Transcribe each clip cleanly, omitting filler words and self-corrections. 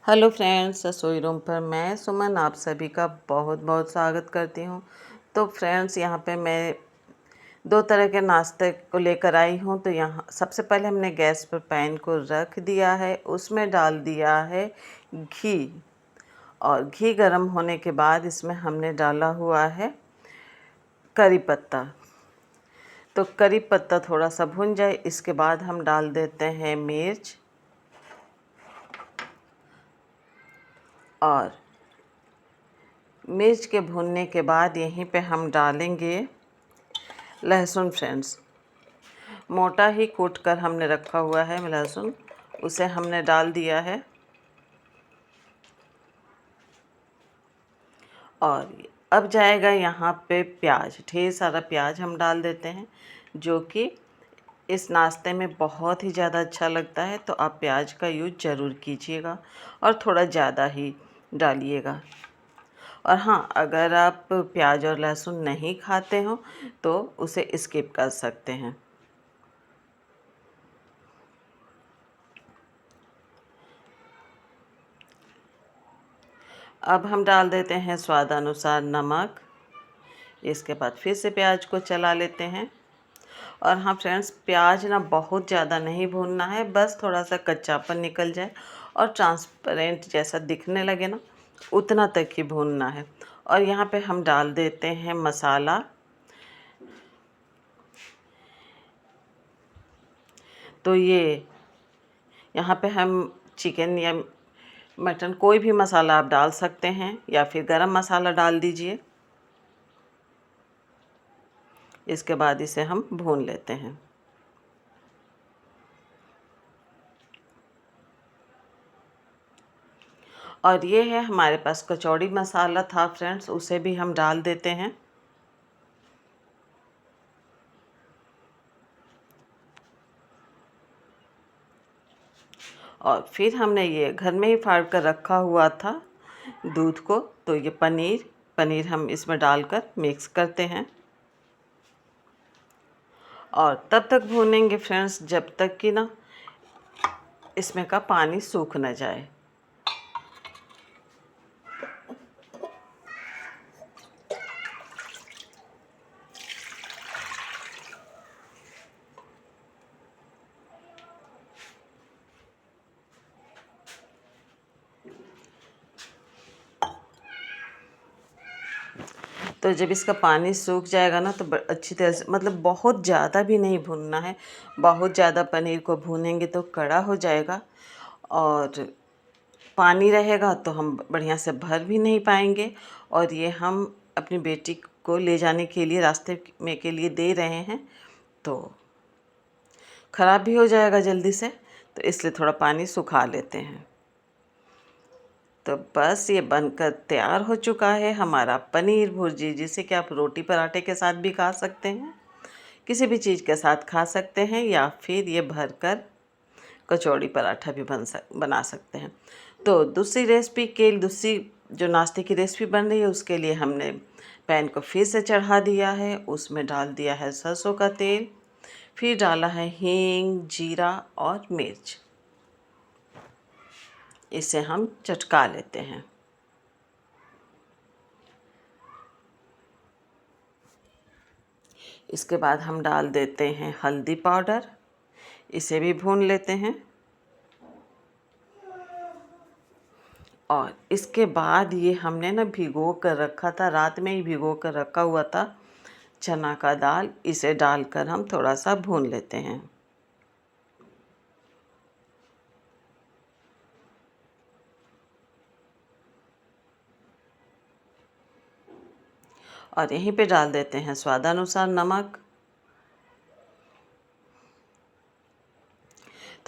Hello friends, रसोई room पर मैं सुमन आप सभी का बहुत बहुत स्वागत करती हूँ। तो फ्रेंड्स, यहाँ पे मैं दो तरह के नाश्ते को लेकर आई हूँ। तो यहाँ सबसे पहले हमने गैस पर पैन को रख दिया है, उसमें डाल दिया है घी। और घी गर्म होने के बाद इसमें हमने डाला हुआ है करी पत्ता। तो करी पत्ता थोड़ा सा भुन जाए, इसके बाद हम डाल देते हैं मिर्च और मिर्च के भुनने के बाद यहीं पे हम डालेंगे लहसुन। फ्रेंड्स, मोटा ही कूट कर हमने रखा हुआ है लहसुन, उसे हमने डाल दिया है। और अब जाएगा यहाँ पे प्याज, ढेर सारा प्याज हम डाल देते हैं, जो कि इस नाश्ते में बहुत ही ज़्यादा अच्छा लगता है। तो आप प्याज का यूज़ ज़रूर कीजिएगा और थोड़ा ज़्यादा ही डालिएगा। और हाँ, अगर आप प्याज और लहसुन नहीं खाते हो तो उसे स्किप कर सकते हैं। अब हम डाल देते हैं स्वाद अनुसार नमक। इसके बाद फिर से प्याज को चला लेते हैं। और हाँ फ्रेंड्स, प्याज ना बहुत ज़्यादा नहीं भूनना है, बस थोड़ा सा कच्चापन निकल जाए और ट्रांसपेरेंट जैसा दिखने लगे ना, उतना तक ही भूनना है। और यहाँ पे हम डाल देते हैं मसाला। तो ये यहाँ पे हम चिकन या मटन कोई भी मसाला आप डाल सकते हैं, या फिर गरम मसाला डाल दीजिए। इसके बाद इसे हम भून लेते हैं। और ये है हमारे पास कचौड़ी मसाला था फ्रेंड्स, उसे भी हम डाल देते हैं। और फिर हमने ये घर में ही फाड़ कर रखा हुआ था दूध को, तो ये पनीर हम इसमें डालकर मिक्स करते हैं। और तब तक भूनेंगे फ्रेंड्स जब तक कि ना इसमें का पानी सूख न जाए। तो जब इसका पानी सूख जाएगा ना, तो अच्छी तरह से, मतलब बहुत ज़्यादा भी नहीं भूनना है। बहुत ज़्यादा पनीर को भूनेंगे तो कड़ा हो जाएगा और पानी रहेगा तो हम बढ़िया से भर भी नहीं पाएंगे। और ये हम अपनी बेटी को ले जाने के लिए रास्ते में के लिए दे रहे हैं, तो ख़राब भी हो जाएगा जल्दी से, तो इसलिए थोड़ा पानी सुखा लेते हैं। तो बस ये बनकर तैयार हो चुका है हमारा पनीर भुर्जी, जिसे कि आप रोटी पराठे के साथ भी खा सकते हैं, किसी भी चीज़ के साथ खा सकते हैं, या फिर ये भरकर कचौड़ी पराठा भी बना सकते हैं। तो दूसरी जो नाश्ते की रेसिपी बन रही है, उसके लिए हमने पैन को फिर से चढ़ा दिया है। उसमें डाल दिया है सरसों का तेल, फिर डाला है हींग, जीरा और मिर्च। इसे हम चटका लेते हैं। इसके बाद हम डाल देते हैं हल्दी पाउडर, इसे भी भून लेते हैं। और इसके बाद ये हमने ना भिगो कर रखा था, रात में ही भिगो कर रखा हुआ था चना का दाल, इसे डालकर हम थोड़ा सा भून लेते हैं। और यहीं पे डाल देते हैं स्वादानुसार नमक।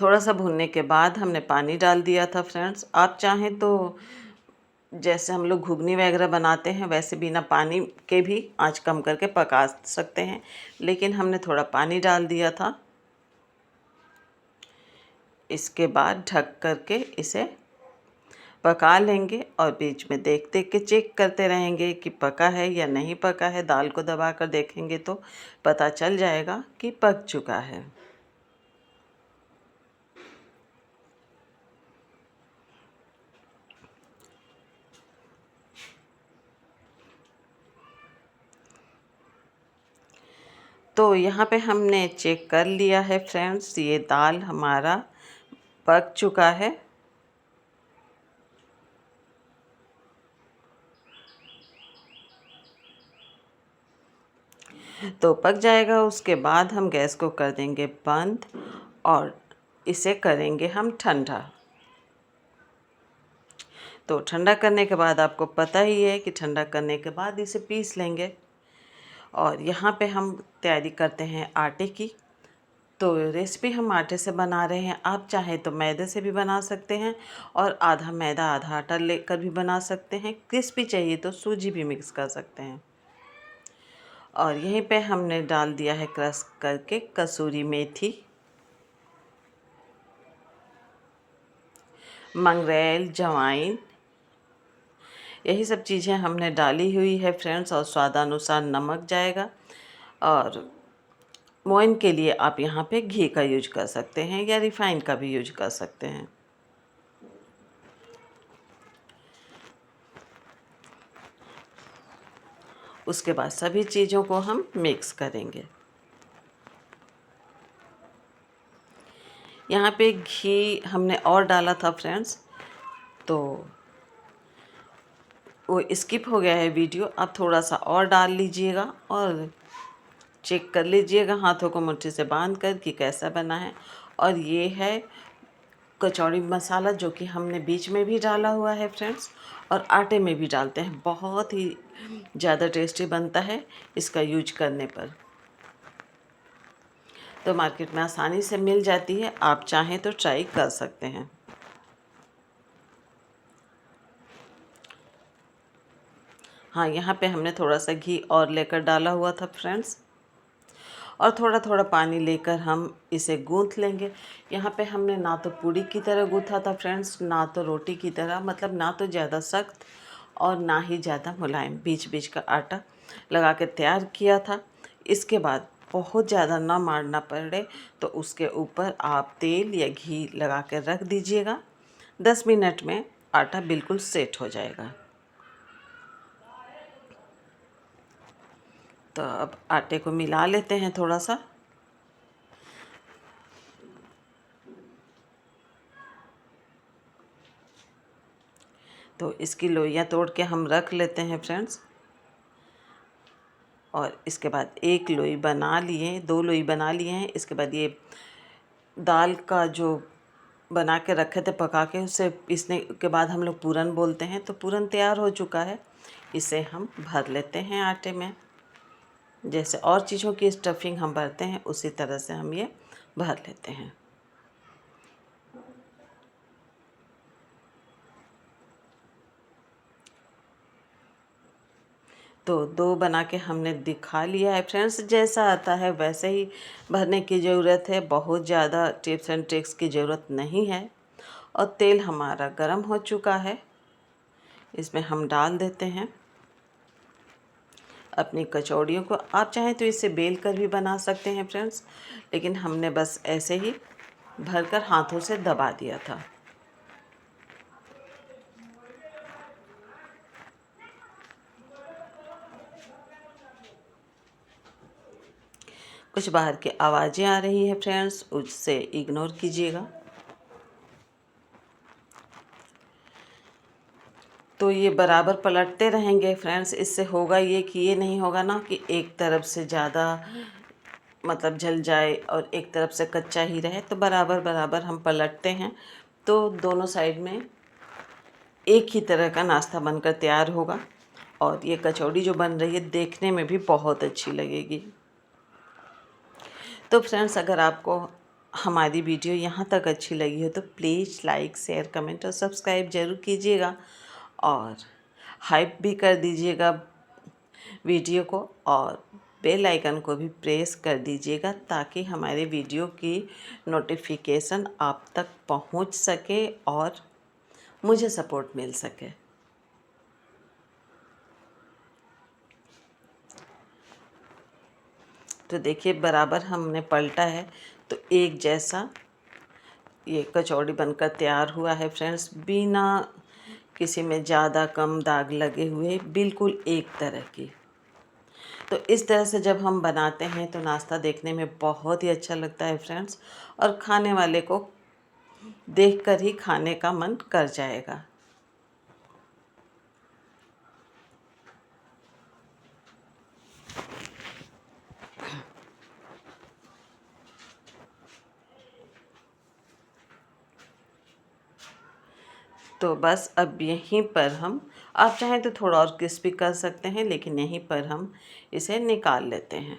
थोड़ा सा भूनने के बाद हमने पानी डाल दिया था फ्रेंड्स। आप चाहें तो जैसे हम लोग घुगनी वगैरह बनाते हैं, वैसे बिना पानी के भी आंच कम करके पका सकते हैं, लेकिन हमने थोड़ा पानी डाल दिया था। इसके बाद ढक करके इसे पका लेंगे और बीच में देख देख के चेक करते रहेंगे कि पका है या नहीं पका है। दाल को दबा कर देखेंगे तो पता चल जाएगा कि पक चुका है। तो यहाँ पे हमने चेक कर लिया है फ्रेंड्स, ये दाल हमारा पक चुका है। तो पक जाएगा, उसके बाद हम गैस को कर देंगे बंद और इसे करेंगे हम ठंडा। तो ठंडा करने के बाद आपको पता ही है कि ठंडा करने के बाद इसे पीस लेंगे। और यहाँ पे हम तैयारी करते हैं आटे की। तो रेसिपी हम आटे से बना रहे हैं, आप चाहें तो मैदे से भी बना सकते हैं और आधा मैदा आधा आटा लेकर भी बना सकते हैं। क्रिस्पी चाहिए तो सूजी भी मिक्स कर सकते हैं। और यहीं पे हमने डाल दिया है क्रश करके कसूरी मेथी, मंगरेल, जवाइन, यही सब चीज़ें हमने डाली हुई है फ्रेंड्स। और स्वादानुसार नमक जाएगा। और मोइन के लिए आप यहाँ पे घी का यूज कर सकते हैं या रिफाइंड का भी यूज कर सकते हैं। उसके बाद सभी चीज़ों को हम मिक्स करेंगे। यहाँ पे घी हमने और डाला था फ्रेंड्स, तो वो स्किप हो गया है वीडियो। आप थोड़ा सा और डाल लीजिएगा और चेक कर लीजिएगा हाथों को मुट्ठी से बांध कर कि कैसा बना है। और ये है कचौड़ी मसाला, जो कि हमने बीच में भी डाला हुआ है फ्रेंड्स, और आटे में भी डालते हैं। बहुत ही ज़्यादा टेस्टी बनता है इसका यूज करने पर। तो मार्केट में आसानी से मिल जाती है, आप चाहें तो ट्राई कर सकते हैं। हाँ, यहाँ पे हमने थोड़ा सा घी और लेकर डाला हुआ था फ्रेंड्स। और थोड़ा थोड़ा पानी लेकर हम इसे गूँथ लेंगे। यहाँ पे हमने ना तो पूड़ी की तरह गूँथा था फ्रेंड्स, ना तो रोटी की तरह, मतलब ना तो ज़्यादा सख्त और ना ही ज़्यादा मुलायम, बीच बीच का आटा लगा के तैयार किया था। इसके बाद बहुत ज़्यादा ना मारना पड़े तो उसके ऊपर आप तेल या घी लगा कर रख दीजिएगा। 10 मिनट में आटा बिल्कुल सेट हो जाएगा। तो अब आटे को मिला लेते हैं थोड़ा सा। तो इसकी लोइयाँ तोड़ के हम रख लेते हैं फ्रेंड्स। और इसके बाद एक लोई बना लिए, 2 लोई बना लिए हैं। इसके बाद ये दाल का जो बना के रखे थे पका के, उसे पीसने के बाद हम लोग पूरन बोलते हैं। तो पूरन तैयार हो चुका है, इसे हम भर लेते हैं आटे में। जैसे और चीज़ों की स्टफिंग हम भरते हैं उसी तरह से हम ये भर लेते हैं। तो 2 बना के हमने दिखा लिया है फ्रेंड्स। जैसा आता है वैसे ही भरने की ज़रूरत है, बहुत ज़्यादा टिप्स एंड ट्रिक्स की ज़रूरत नहीं है। और तेल हमारा गरम हो चुका है, इसमें हम डाल देते हैं अपनी कचौड़ियों को। आप चाहें तो इसे बेल कर भी बना सकते हैं फ्रेंड्स, लेकिन हमने बस ऐसे ही भरकर हाथों से दबा दिया था। कुछ बाहर की आवाज़ें आ रही हैं फ्रेंड्स, उससे इग्नोर कीजिएगा। तो ये बराबर पलटते रहेंगे फ्रेंड्स। इससे होगा ये कि ये नहीं होगा ना कि एक तरफ से ज़्यादा मतलब जल जाए और एक तरफ से कच्चा ही रहे। तो बराबर बराबर हम पलटते हैं तो दोनों साइड में एक ही तरह का नाश्ता बनकर तैयार होगा। और ये कचौड़ी जो बन रही है देखने में भी बहुत अच्छी लगेगी। तो फ्रेंड्स, अगर आपको हमारी वीडियो यहाँ तक अच्छी लगी हो तो प्लीज़ लाइक, शेयर, कमेंट और सब्सक्राइब ज़रूर कीजिएगा। और हाइप भी कर दीजिएगा वीडियो को, और बेल आइकन को भी प्रेस कर दीजिएगा ताकि हमारे वीडियो की नोटिफिकेशन आप तक पहुंच सके और मुझे सपोर्ट मिल सके। तो देखिए बराबर हमने पलटा है तो एक जैसा ये कचौड़ी बनकर तैयार हुआ है फ्रेंड्स, बिना किसी में ज़्यादा कम दाग लगे हुए, बिल्कुल एक तरह की। तो इस तरह से जब हम बनाते हैं तो नाश्ता देखने में बहुत ही अच्छा लगता है फ्रेंड्स, और खाने वाले को देखकर ही खाने का मन कर जाएगा। तो बस अब यहीं पर हम, आप चाहें तो थोड़ा और क्रिस्पी कर सकते हैं, लेकिन यहीं पर हम इसे निकाल लेते हैं।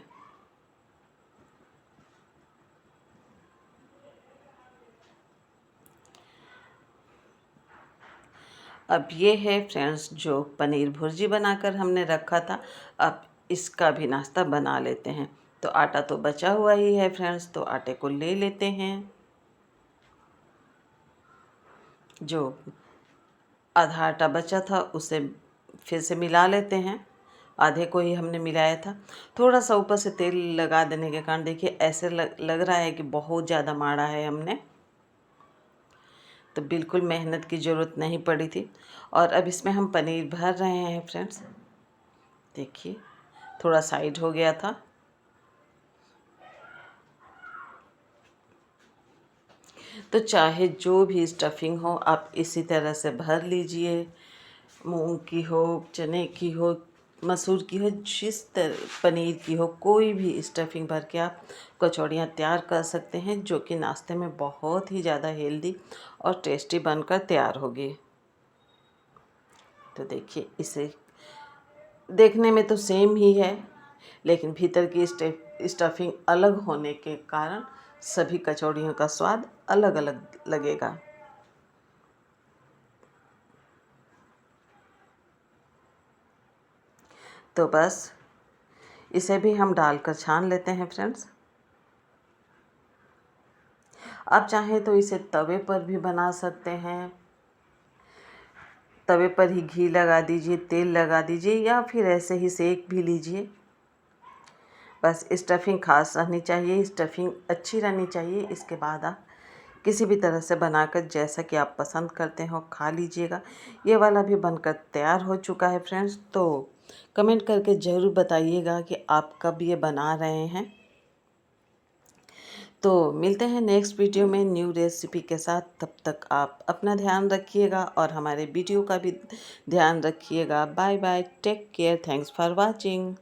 अब ये है फ्रेंड्स जो पनीर भुर्जी बनाकर हमने रखा था, अब इसका भी नाश्ता बना लेते हैं। तो आटा तो बचा हुआ ही है फ्रेंड्स, तो आटे को ले लेते हैं। जो आधा आटा बचा था उसे फिर से मिला लेते हैं, आधे को ही हमने मिलाया था। थोड़ा सा ऊपर से तेल लगा देने के कारण देखिए ऐसे लग रहा है कि बहुत ज़्यादा माड़ा है हमने, तो बिल्कुल मेहनत की ज़रूरत नहीं पड़ी थी। और अब इसमें हम पनीर भर रहे हैं फ्रेंड्स। देखिए थोड़ा साइड हो गया था। तो चाहे जो भी स्टफिंग हो आप इसी तरह से भर लीजिए, मूंग की हो, चने की हो, मसूर की हो, जिस तरह पनीर की हो, कोई भी स्टफिंग भर के आप कचौड़ियाँ तैयार कर सकते हैं, जो कि नाश्ते में बहुत ही ज़्यादा हेल्दी और टेस्टी बनकर तैयार होगी। तो देखिए इसे देखने में तो सेम ही है, लेकिन भीतर की स्टफिंग अलग होने के कारण सभी कचौड़ियों का स्वाद अलग अलग लगेगा। तो बस इसे भी हम डालकर छान लेते हैं फ्रेंड्स। आप चाहें तो इसे तवे पर भी बना सकते हैं, तवे पर ही घी लगा दीजिए, तेल लगा दीजिए, या फिर ऐसे ही सेक भी लीजिए। बस स्टफिंग खास रहनी चाहिए, स्टफिंग अच्छी रहनी चाहिए। इसके बाद आप किसी भी तरह से बनाकर जैसा कि आप पसंद करते हो खा लीजिएगा। ये वाला भी बनकर तैयार हो चुका है फ्रेंड्स। तो कमेंट करके ज़रूर बताइएगा कि आप कब ये बना रहे हैं। तो मिलते हैं नेक्स्ट वीडियो में न्यू रेसिपी के साथ। तब तक आप अपना ध्यान रखिएगा और हमारे वीडियो का भी ध्यान रखिएगा। Bye bye, take care, thanks for watching.